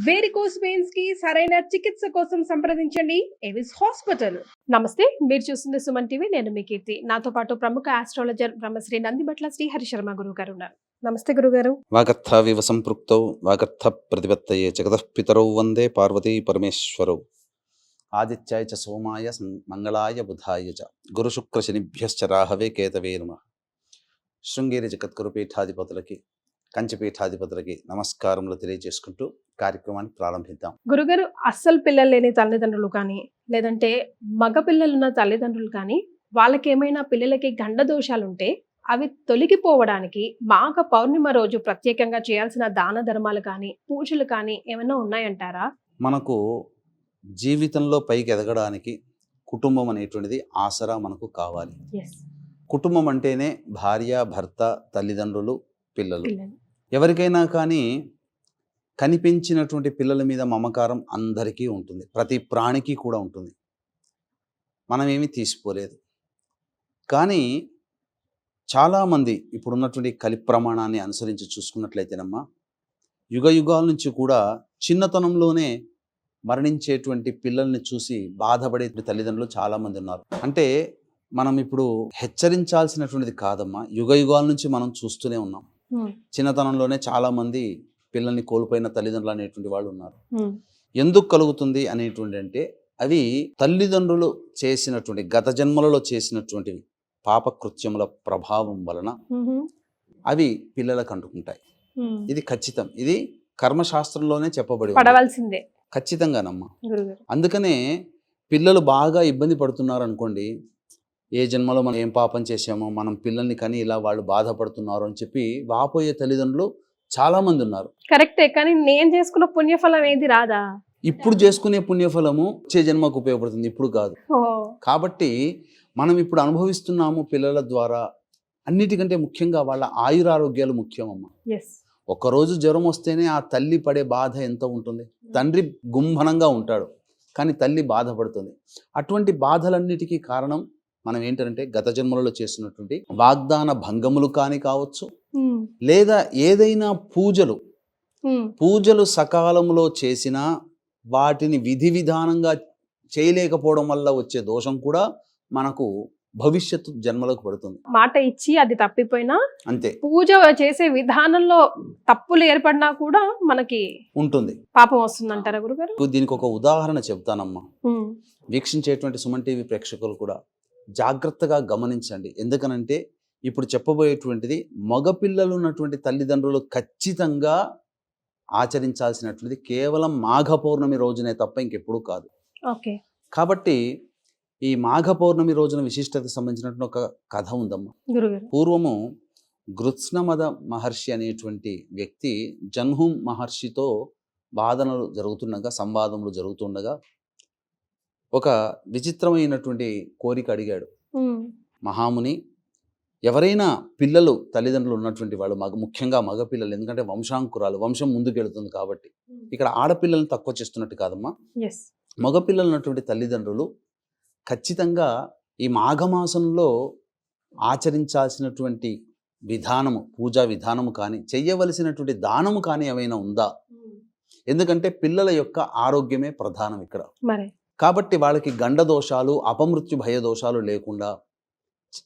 Varicose veins కి సరైన చికిత్స కోసం సంప్రదించండి ఎవిస్ హాస్పిటల్. నమస్తే, మీరు చూస్తుంది సుమన్ టీవీ. నేను మీ కీర్తి. నాతో పాటు ప్రముఖ ఆస్ట్రాలజర్ బ్రహ్మశ్రీ నందిబట్ల శ్రీహరి శర్మ గురువు గారు ఉన్నారు. నమస్తే గురుగారు. వాగర్థావివ సంపృక్తౌ వాగర్థ ప్రతిపత్తయే జగతః పితరౌ వందే పార్వతీ పరమేశ్వరౌ. ఆదిత్యాయ చ సోమాయ మంగళాయ బుధాయ చ గురు శుక్ర శనిభ్యశ్చ రాహవే కేతవే నమః. శృంగేరి జగద్గురు పీఠాధిపతులకి, కంచిపీఠాధిపతులకి నమస్కారములు తెలియజేసుకుంటూ కార్యక్రమాన్ని ప్రారంభిద్దాం. గురుగారు, అస్సలు పిల్లలు లేని తల్లిదండ్రులు కానీ, లేదంటే మగ పిల్లలున్న తల్లిదండ్రులు కానీ, వాళ్ళకి ఏమైనా పిల్లలకి గండ దోషాలుంటే అవి తొలగిపోవడానికి మాఘ పౌర్ణిమ రోజు ప్రత్యేకంగా చేయాల్సిన దాన ధర్మాలు కానీ, పూజలు కానీ ఏమైనా ఉన్నాయంటారా? మనకు జీవితంలో పైకి ఎదగడానికి కుటుంబం అనేటువంటిది ఆసరా మనకు కావాలి. కుటుంబం అంటేనే భార్య, భర్త, తల్లిదండ్రులు, పిల్లలు. ఎవరికైనా కానీ కనిపించినటువంటి పిల్లల మీద మమకారం అందరికీ ఉంటుంది, ప్రతి ప్రాణికి కూడా ఉంటుంది. మనమేమీ తీసిపోలేదు. కానీ చాలామంది ఇప్పుడున్నటువంటి కలి ప్రమాణాన్ని అనుసరించి చూసుకున్నట్లయితేనమ్మా, యుగ యుగాల నుంచి కూడా చిన్నతనంలోనే మరణించేటువంటి పిల్లల్ని చూసి బాధపడే తల్లిదండ్రులు చాలామంది ఉన్నారు. అంటే మనం ఇప్పుడు హెచ్చరించాల్సినటువంటిది కాదమ్మా, యుగ యుగాల నుంచి మనం చూస్తూనే ఉన్నాం. చిన్నతనంలోనే చాలామంది పిల్లల్ని కోల్పోయిన తల్లిదండ్రులు అనేటువంటి వాళ్ళు ఉన్నారు. ఎందుకు కలుగుతుంది అనేటువంటి అంటే అవి తల్లిదండ్రులు చేసినటువంటి గత జన్మలలో చేసినటువంటివి పాపకృత్యముల ప్రభావం వలన అవి పిల్లలకు అంటుకుంటాయి. ఇది ఖచ్చితం. ఇది కర్మశాస్త్రంలోనే చెప్పబడి పడవలసిందే, ఖచ్చితంగానమ్మా. అందుకనే పిల్లలు బాగా ఇబ్బంది పడుతున్నారు అనుకోండి, ఏ జన్మలో మనం ఏం పాపం చేసామో మనం పిల్లల్ని కానీ ఇలా వాళ్ళు బాధపడుతున్నారు అని చెప్పి వాపోయే తల్లిదండ్రులు చాలా మంది ఉన్నారు. కరెక్టే, కానీ నేను చేసుకున్న పుణ్యఫలం ఏది రాదా? ఇప్పుడు చేసుకునే పుణ్యఫలము వచ్చే జన్మకు ఉపయోగపడుతుంది, ఇప్పుడు కాదు. కాబట్టి మనం ఇప్పుడు అనుభవిస్తున్నాము పిల్లల ద్వారా. అన్నిటికంటే ముఖ్యంగా వాళ్ళ ఆయురారోగ్యాలు ముఖ్యమమ్మా. ఒక్కరోజు జ్వరం వస్తేనే ఆ తల్లి పడే బాధ ఎంత ఉంటుంది. తండ్రి గుంభనంగా ఉంటాడు, కానీ తల్లి బాధపడుతుంది. అటువంటి బాధలన్నిటికీ కారణం మనం ఏంటంటే గత జన్మలలో చేసినటువంటి వాగ్దాన భంగములు కానీ కావచ్చు, లేదా ఏదైనా పూజలు సకాలంలో చేసినా వాటిని విధి విధానంగా చేయలేకపోవడం వల్ల వచ్చే దోషం కూడా మనకు భవిష్యత్తు జన్మలకు పడుతుంది. మాట ఇచ్చి అది తప్పిపోయినా అంతే, పూజ చేసే విధానంలో తప్పులు ఏర్పడినా కూడా మనకి ఉంటుంది, పాపం వస్తుందంటారా గురుగారు? దీనికి ఒక ఉదాహరణ చెప్తానమ్మా. వీక్షించేటువంటి సుమన్ టీవీ ప్రేక్షకులు కూడా జాగ్రత్తగా గమనించండి. ఎందుకనంటే ఇప్పుడు చెప్పబోయేటువంటిది మగపిల్లలు ఉన్నటువంటి తల్లిదండ్రులు ఖచ్చితంగా ఆచరించాల్సినటువంటిది కేవలం మాఘ పౌర్ణమి రోజునే తప్ప ఇంకెప్పుడు కాదు. కాబట్టి ఈ మాఘ పౌర్ణమి రోజున విశిష్టతకు సంబంధించినటువంటి ఒక కథ ఉందమ్మా. పూర్వము గృత్స్నమద మహర్షి అనేటువంటి వ్యక్తి జన్హుం మహర్షితో సంవాదములు జరుగుతుండగా ఒక విచిత్రమైనటువంటి కోరిక అడిగాడు. మహాముని, ఎవరైనా పిల్లలు తల్లిదండ్రులు ఉన్నటువంటి వాళ్ళు, ముఖ్యంగా మగపిల్లలు, ఎందుకంటే వంశాంకురాలు, వంశం ముందుకెళ్తుంది కాబట్టి ఇక్కడ ఆడపిల్లలను తక్కువ చేస్తున్నట్టు కాదమ్మా. మగపిల్లలు ఉన్నటువంటి తల్లిదండ్రులు ఖచ్చితంగా ఈ మాఘమాసంలో ఆచరించాల్సినటువంటి విధానము, పూజా విధానము కానీ, చెయ్యవలసినటువంటి దానము కానీ ఏమైనా ఉందా? ఎందుకంటే పిల్లల యొక్క ఆరోగ్యమే ప్రధానం ఇక్కడ. కాబట్టి వాళ్ళకి గండ దోషాలు, అపమృత్యు భయ దోషాలు లేకుండా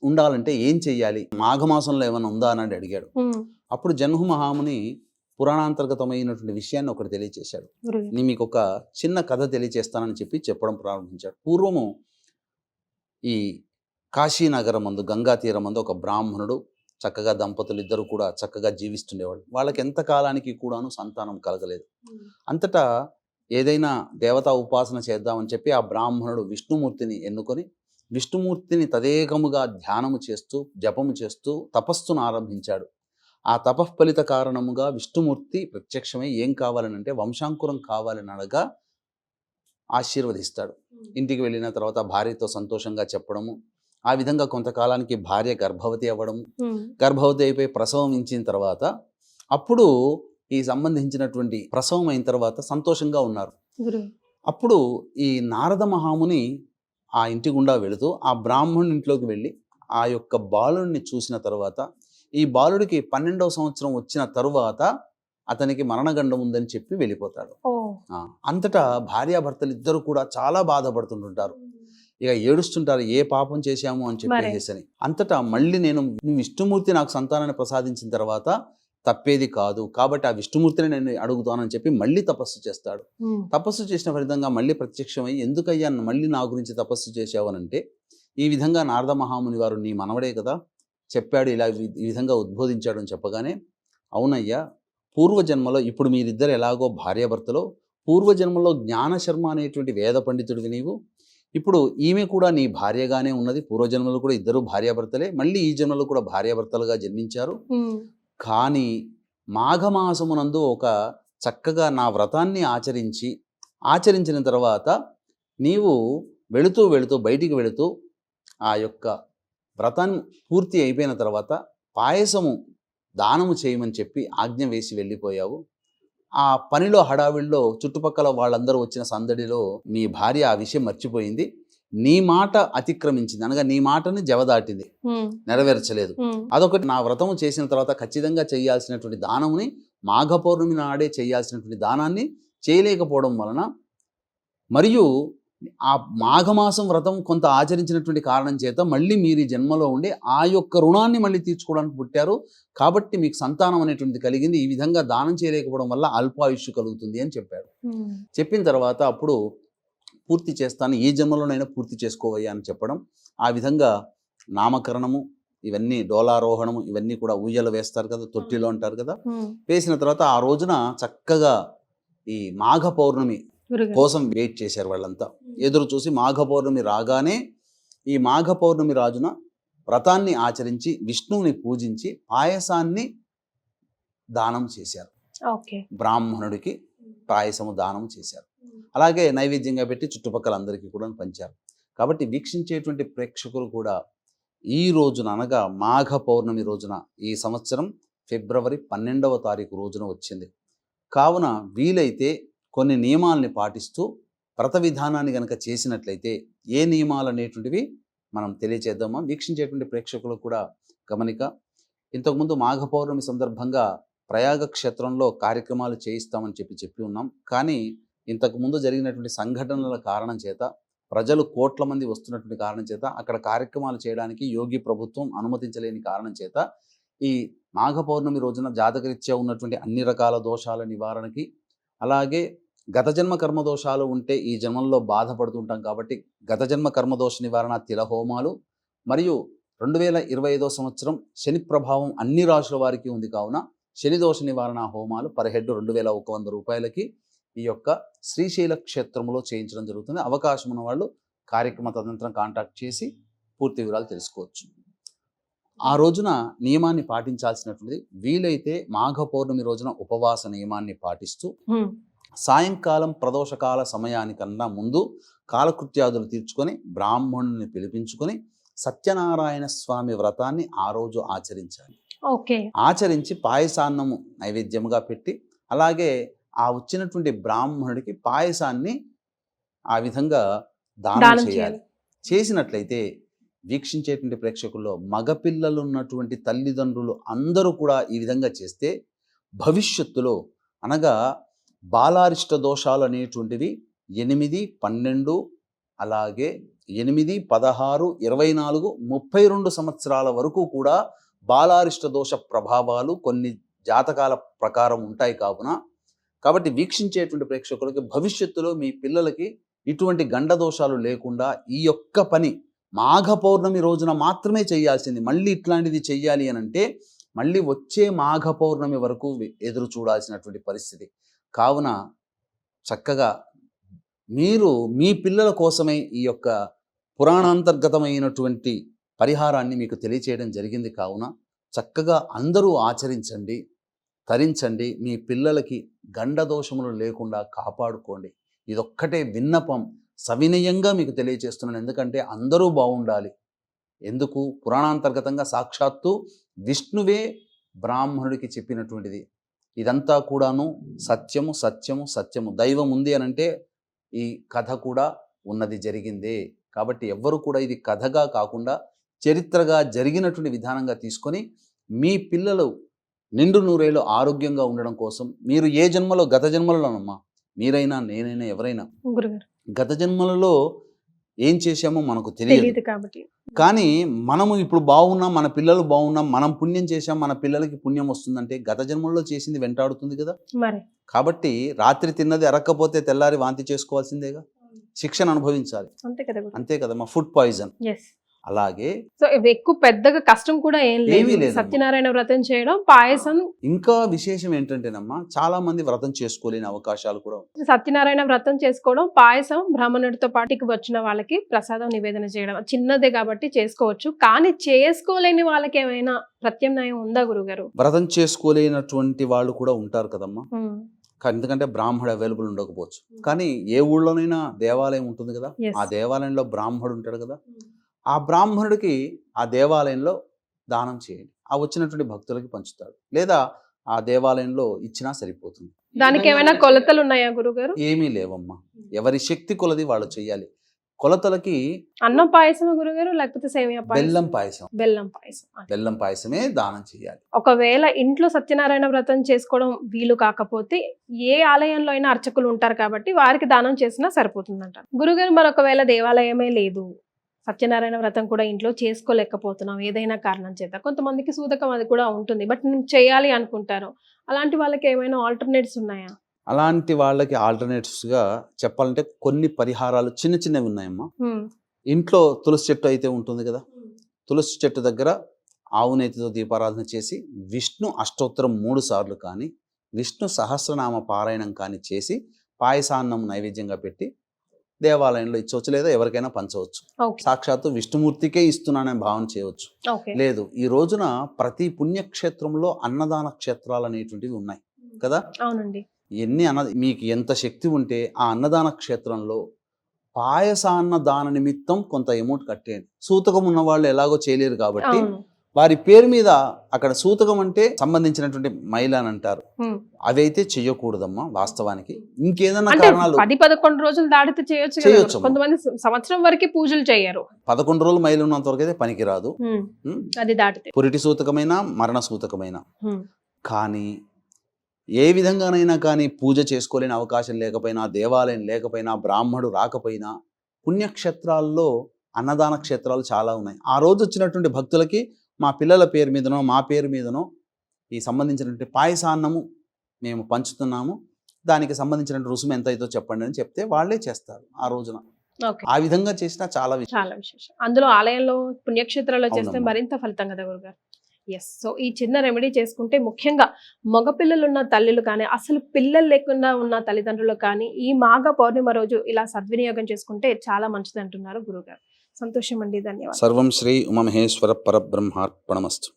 ఉండాలంటే ఏం చెయ్యాలి, మాఘమాసంలో ఏమైనా ఉందా అని అడిగాడు. అప్పుడు జన్హు మహాముని పురాణాంతర్గతమైనటువంటి విషయాన్ని ఒకటి తెలియచేశాడు. నేను మీకు ఒక చిన్న కథ తెలియచేస్తానని చెప్పడం ప్రారంభించాడు. పూర్వము ఈ కాశీనగరం మందు, గంగా తీరం మందు ఒక బ్రాహ్మణుడు, చక్కగా దంపతులు ఇద్దరు కూడా చక్కగా జీవిస్తుండేవాడు. వాళ్ళకి ఎంత కాలానికి కూడాను సంతానం కలగలేదు. అంతటా ఏదైనా దేవతా ఉపాసన చేద్దామని చెప్పి ఆ బ్రాహ్మణుడు విష్ణుమూర్తిని ఎన్నుకొని విష్ణుమూర్తిని తదేకముగా ధ్యానము చేస్తూ, జపము చేస్తూ తపస్సును ఆరంభించాడు. ఆ తపఃఫలిత కారణముగా విష్ణుమూర్తి ప్రత్యక్షమై ఏం కావాలనంటే వంశాంకురం కావాలని అనగా ఆశీర్వదిస్తాడు. ఇంటికి వెళ్ళిన తర్వాత భార్యతో సంతోషంగా చెప్పడము, ఆ విధంగా కొంతకాలానికి భార్య గర్భవతి అవ్వడము, గర్భవతి అయిపోయి ప్రసవం ఇచ్చిన తర్వాత అప్పుడు ఈ సంబంధించినటువంటి ప్రసవం అయిన తర్వాత సంతోషంగా ఉన్నారు. అప్పుడు ఈ నారద మహాముని ఆ ఇంటి గుండా వెళుతూ ఆ బ్రాహ్మణుని ఇంట్లోకి వెళ్ళి ఆ యొక్క బాలుడిని చూసిన తర్వాత, ఈ బాలుడికి 12వ సంవత్సరం వచ్చిన తరువాత అతనికి మరణగండం ఉందని చెప్పి వెళ్ళిపోతాడు. ఓ అంతటా భార్యాభర్తలు ఇద్దరు కూడా చాలా బాధపడుతుంటుంటారు. ఇక ఏడుస్తుంటారు, ఏ పాపం చేశాము అని చెప్పేసి. అంతటా మళ్ళీ నువ్వు విష్ణుమూర్తి నాకు సంతానాన్ని ప్రసాదించిన తర్వాత తప్పేది కాదు, కాబట్టి ఆ విష్ణుమూర్తిని నేను అడుగుతానని చెప్పి మళ్ళీ తపస్సు చేస్తాడు. తపస్సు చేసిన ఫలితంగా మళ్ళీ ప్రత్యక్షమై, ఎందుకయ్యా మళ్ళీ నా గురించి తపస్సు చేశావనంటే, ఈ విధంగా నారద మహాముని వారు నీ మనవడే కదా చెప్పాడు, ఇలా ఈ విధంగా ఉద్బోధించాడు అని చెప్పగానే, అవునయ్యా, పూర్వజన్మలో ఇప్పుడు మీరిద్దరు ఎలాగో భార్యాభర్తలో, పూర్వజన్మలో జ్ఞానశర్మ అనేటువంటి వేద పండితుడివి నీవు, ఇప్పుడు ఈమె కూడా నీ భార్యగానే ఉన్నది, పూర్వజన్మలో కూడా ఇద్దరు భార్యాభర్తలే, మళ్ళీ ఈ జన్మలో కూడా భార్యాభర్తలుగా జన్మించారు. కానీ మాఘమాసమునందు ఒక చక్కగా నా వ్రతాన్ని ఆచరించిన తర్వాత నీవు వెళుతూ బయటికి వెళుతూ ఆ యొక్క వ్రతాన్ని పూర్తి అయిపోయిన తర్వాత పాయసము దానము చేయమని చెప్పి ఆజ్ఞ వేసి వెళ్ళిపోయావు. ఆ పనిలో హడావిడిలో చుట్టుపక్కల వాళ్ళందరూ వచ్చిన సందడిలో మీ భార్య ఆ విషయం మర్చిపోయింది, నీ మాట అతిక్రమించింది, అనగా నీ మాటని జవదాటింది, నెరవేర్చలేదు. అదొకటి. నా వ్రతము చేసిన తర్వాత ఖచ్చితంగా చేయాల్సినటువంటి దానముని, మాఘ పౌర్ణమి నాడే చేయాల్సినటువంటి దానాన్ని చేయలేకపోవడం వలన, మరియు ఆ మాఘమాసం వ్రతం కొంత ఆచరించినటువంటి కారణం చేత మళ్ళీ మీరు ఈ జన్మలో ఉండి ఆ యొక్క రుణాన్ని మళ్ళీ తీర్చుకోవడానికి పుట్టారు, కాబట్టి మీకు సంతానం అనేటువంటిది కలిగింది, ఈ విధంగా దానం చేయలేకపోవడం వల్ల అల్పాయుష్యు కలుగుతుంది అని చెప్పాడు. చెప్పిన తర్వాత అప్పుడు పూర్తి చేస్తాను, ఈ జన్మలోనైనా పూర్తి చేసుకోవయ్యా అని చెప్పడం. ఆ విధంగా నామకరణము, ఇవన్నీ డోలారోహణము, ఇవన్నీ కూడా ఊయ్యలు వేస్తారు కదా, తొట్టిలో అంటారు కదా, వేసిన తర్వాత ఆ రోజున చక్కగా ఈ మాఘ పౌర్ణమి కోసం వెయిట్ చేశారు వాళ్ళంతా, ఎదురు చూసి. మాఘ పౌర్ణమి రాగానే ఈ మాఘ పౌర్ణమి రాజున వ్రతాన్ని ఆచరించి విష్ణువుని పూజించి పాయసాన్ని దానం చేశారు. బ్రాహ్మణుడికి పాయసము దానం చేశారు. అలాగే నైవేద్యంగా పెట్టి చుట్టుపక్కల అందరికీ కూడా పంచారు. కాబట్టి వీక్షించేటువంటి ప్రేక్షకులు కూడా ఈ రోజున, అనగా మాఘ పౌర్ణమి రోజున, ఈ సంవత్సరం ఫిబ్రవరి 12వ తారీఖు రోజున వచ్చింది కావున వీలైతే కొన్ని నియమాల్ని పాటిస్తూ వ్రత విధానాన్ని కనుక చేసినట్లయితే, ఏ నియమాలు అనేటువంటివి మనం తెలియచేద్దామా వీక్షించేటువంటి ప్రేక్షకులకు కూడా గమనిక. ఇంతకుముందు మాఘ పౌర్ణమి సందర్భంగా ప్రయాగ క్షేత్రంలో కార్యక్రమాలు చేయిస్తామని చెప్పి ఉన్నాం. కానీ ఇంతకుముందు జరిగినటువంటి సంఘటనల కారణం చేత, ప్రజలు కోట్ల మంది వస్తున్నటువంటి కారణం చేత, అక్కడ కార్యక్రమాలు చేయడానికి యోగి ప్రభుత్వం అనుమతించలేని కారణం చేత, ఈ మాఘ పౌర్ణమి రోజున జాతకరీత్యా ఉన్నటువంటి అన్ని రకాల దోషాల నివారణకి, అలాగే గత జన్మ కర్మదోషాలు ఉంటే ఈ జన్మల్లో బాధపడుతుంటాం కాబట్టి గత జన్మ కర్మదోష నివారణ తిలహోమాలు, మరియు 2025 సంవత్సరం శని ప్రభావం అన్ని రాశుల వారికి ఉంది కావున శని దోష నివారణ హోమాలు పర్ హెడ్ 2100 రూపాయలకి ఈ యొక్క శ్రీశైల క్షేత్రంలో చేయించడం జరుగుతుంది. అవకాశం ఉన్న వాళ్ళు కార్యక్రమ తదనంతరం కాంటాక్ట్ చేసి పూర్తి వివరాలు తెలుసుకోవచ్చు. ఆ రోజున నియమాన్ని పాటించాల్సినటువంటిది, వీలైతే మాఘ పౌర్ణమి రోజున ఉపవాస నియమాన్ని పాటిస్తూ సాయంకాలం ప్రదోషకాల సమయానికన్నా ముందు కాలకృత్యాదులు తీర్చుకొని బ్రాహ్మణుని పిలిపించుకొని సత్యనారాయణ స్వామి వ్రతాన్ని ఆ రోజు ఆచరించాలి. ఆచరించి పాయసాన్నము నైవేద్యముగా పెట్టి, అలాగే ఆ వచ్చినటువంటి బ్రాహ్మణుడికి పాయసాన్ని ఆ విధంగా దానం చేయాలి. చేసినట్లయితే వీక్షించేటువంటి ప్రేక్షకుల్లో మగపిల్లలు ఉన్నటువంటి తల్లిదండ్రులు అందరూ కూడా ఈ విధంగా చేస్తే భవిష్యత్తులో, అనగా బాలారిష్ట దోషాలు అనేటువంటివి 8, 12, అలాగే 8, 16, 24, 32 సంవత్సరాల వరకు కూడా బాలారిష్ట దోష ప్రభావాలు కొన్ని జాతకాల ప్రకారం ఉంటాయి కావున, కాబట్టి వీక్షించేటువంటి ప్రేక్షకులకి భవిష్యత్తులో మీ పిల్లలకి ఇటువంటి గండ దోషాలు లేకుండా ఈ యొక్క పని మాఘ పౌర్ణమి రోజున మాత్రమే చేయాల్సింది. మళ్ళీ ఇట్లాంటిది చెయ్యాలి అని అంటే మళ్ళీ వచ్చే మాఘ పౌర్ణమి వరకు ఎదురు చూడాల్సినటువంటి పరిస్థితి. కావున చక్కగా మీరు మీ పిల్లల కోసమే ఈ యొక్క పురాణాంతర్గతమైనటువంటి పరిహారాన్ని మీకు తెలియచేయడం జరిగింది. కావున చక్కగా అందరూ ఆచరించండి, తరించండి, మీ పిల్లలకి గండదోషములు లేకుండా కాపాడుకోండి. ఇదొక్కటే విన్నపం, సవినయంగా మీకు తెలియచేస్తున్నాను. ఎందుకంటే అందరూ బాగుండాలి. ఎందుకు? పురాణాంతర్గతంగా సాక్షాత్తు విష్ణువే బ్రాహ్మణుడికి చెప్పినటువంటిది. ఇదంతా కూడాను సత్యము సత్యము సత్యము. దైవం ఉంది అనంటే ఈ కథ కూడా ఉన్నది, జరిగిందే. కాబట్టి ఎవ్వరు కూడా ఇది కథగా కాకుండా చరిత్రగా జరిగినటువంటి విధానంగా తీసుకొని మీ పిల్లలు నిండు నూరేళ్ళు ఆరోగ్యంగా ఉండడం కోసం మీరు ఏ జన్మలో, గత జన్మలోనమ్మా, మీరైనా నేనైనా ఎవరైనా గురుగారు గత జన్మలలో ఏం చేశామో మనకు తెలియదు. తెలియదు కాబట్టి కానీ మనము ఇప్పుడు బాగున్నాం, మన పిల్లలు బాగున్నాం, మనం పుణ్యం చేశాం, మన పిల్లలకి పుణ్యం వస్తుందంటే గత జన్మల్లో చేసింది వెంటాడుతుంది కదా. మరి కాబట్టి రాత్రి తిన్నది అరక్కపోతే తెల్లారి వాంతి చేసుకోవాల్సిందేగా, శిక్షణ అనుభవించాలి. అంతే కదా గురుగారు. అంతే కదమ్మా, ఫుడ్ పాయిజన్. ఎస్. అలాగే సో ఇవి ఎక్కువ పెద్దగా కష్టం కూడా ఏం ఏమీ లేదు. లేదమ్మా. సత్యనారాయణ వ్రతం చేయడం, పాయసం. ఇంకా విశేషం ఏంటంటేనమ్మా, చాలా మంది వ్రతం చేసుకోలేని అవకాశాలు కూడా ఉన్నాయి. సత్యనారాయణ వ్రతం చేసుకోవడం, పాయసం, బ్రాహ్మణుడితో పాటికి వచ్చిన వాళ్ళకి ప్రసాదం నివేదన చేయడం చిన్నదే కాబట్టి చేసుకోవచ్చు. కానీ చేసుకోలేని వాళ్ళకి ఏమైనా ప్రత్యామ్నాయం ఉందా గురుగారు? వ్రతం చేసుకోలేనటువంటి వాళ్ళు కూడా ఉంటారు కదమ్మా. ఎందుకంటే బ్రాహ్మడు అవైలబుల్ ఉండకపోవచ్చు. కానీ ఏ ఊళ్ళోనైనా దేవాలయం ఉంటుంది కదా, Yes. ఆ దేవాలయంలో బ్రాహ్మడు ఉంటాడు కదా, ఆ బ్రాహ్మణుడికి ఆ దేవాలయంలో దానం చేయండి, ఆ వచ్చినటువంటి భక్తులకి పంచుతాడు, లేదా ఆ దేవాలయంలో ఇచ్చినా సరిపోతుంది. దానికి ఏమైనా కొలతలు ఉన్నాయా గురుగారు? ఏమీ లేవమ్మా, ఎవరి శక్తి కొలది వాళ్ళు చేయాలి. కొలతలకి అన్నం పాయసం గురుగారు, లేకపోతే సేమియా పాయసం? బెల్లం పాయసం, బెల్లం పాయసం. బెల్లం పాయసమే దానం చేయాలి. ఒకవేళ ఇంట్లో సత్యనారాయణ వ్రతం చేసుకోవడం వీలు కాకపోతే ఏ ఆలయంలో అయినా అర్చకులు ఉంటారు కాబట్టి వారికి దానం చేసినా సరిపోతుందంట. గురుగారు, మరి ఒకవేళ దేవాలయమే లేదు, సత్యనారాయణ వ్రతం కూడా ఇంట్లో చేసుకోలేకపోతున్నాం ఏదైనా కారణం చేత, కొంతమందికి సూతకం అది కూడా ఉంటుంది, బట్ నేను చేయాలి అనుకుంటారు, అలాంటి వాళ్ళకి ఏమైనా ఆల్టర్నేట్స్ ఉన్నాయా? అలాంటి వాళ్ళకి ఆల్టర్నేటివ్స్గా చెప్పాలంటే కొన్ని పరిహారాలు చిన్న చిన్నవి ఉన్నాయమ్మా. ఇంట్లో తులసి చెట్టు అయితే ఉంటుంది కదా, తులసి చెట్టు దగ్గర ఆవు నేతితో దీపారాధన చేసి విష్ణు అష్టోత్తరం 3 సార్లు కానీ, విష్ణు సహస్రనామ పారాయణం కానీ చేసి పాయసాన్నం నైవేద్యంగా పెట్టి దేవాలయంలో ఇచ్చవచ్చు, లేదా ఎవరికైనా పంచవచ్చు. ఓకే. సాక్షాత్తు విష్ణుమూర్తికే ఇస్తున్నానని భావన చేయవచ్చు. ఓకే. లేదు, ఈ రోజున ప్రతి పుణ్యక్షేత్రంలో అన్నదాన క్షేత్రాలు అనేటువంటివి ఉన్నాయి కదా. అవునండి. మీకు ఎంత శక్తి ఉంటే ఆ అన్నదాన క్షేత్రంలో పాయసాన్న దాన నిమిత్తం కొంత అమౌంట్ కట్టేయండి. సూతకం ఉన్న వాళ్ళు ఎలాగో చేయలేరు కాబట్టి అవును. వారి పేరు మీద, అక్కడ సూతకం అంటే సంబంధించినటువంటి మైలు అని అంటారు, అవి అయితే చెయ్యకూడదమ్మా వాస్తవానికి. ఇంకేదన్నా అంటే కారణాలు 10-11 రోజులు దాటితే చేయొచ్చు కదా. చేయొచ్చు. కొంతమంది సంవత్సరం వరకు పూజలు చేయరు. 11 రోజులు మైలు ఉన్నంత వరకు అయితే పనికిరాదు. అది దాటితే పురిటి సూతకమైనా మరణ సూతకమైనా. ఉమ్. కానీ ఏ విధంగానైనా కానీ పూజ చేసుకోలేని అవకాశం లేకపోయినా, దేవాలయం లేకపోయినా, బ్రాహ్మడు రాకపోయినా, పుణ్యక్షేత్రాల్లో అన్నదాన క్షేత్రాలు చాలా ఉన్నాయి. ఆ రోజు వచ్చినటువంటి భక్తులకి మా పిల్లల పేరు మీదనో, మా పేరు మీదనో ఈ సంబంధించినటువంటి పాయసాన్నము మేము పంచుతున్నాము, దానికి సంబంధించినటువంటి రుసుము ఎంత అవుతుందో చెప్పండి అని చెప్తే వాళ్ళే చేస్తారు ఆ రోజున. ఓకే. ఆ విధంగా చేసినా చాలా చాలా విశేషం. అందులో ఆలయంలో పుణ్యక్షేత్రాల్లో చేస్తే అవునమ్మా. మరింత ఫలితం కదా గురుగారు. ఎస్. సో ఈ చిన్న రెమెడీ చేసుకుంటే ముఖ్యంగా మగపిల్లలు ఉన్న తల్లులు కానీ, అసలు పిల్లలు లేకుండా ఉన్న తల్లిదండ్రులు కానీ ఈ మాఘ పౌర్ణిమ రోజు ఇలా సద్వినియోగం చేసుకుంటే చాలా మంచిది అంటున్నారు గురుగారు. సంతోషం అండి, ధన్యవాదాలు. సర్వం శ్రీ ఉమామహేశ్వర పరబ్రహ్మార్పణమస్తు.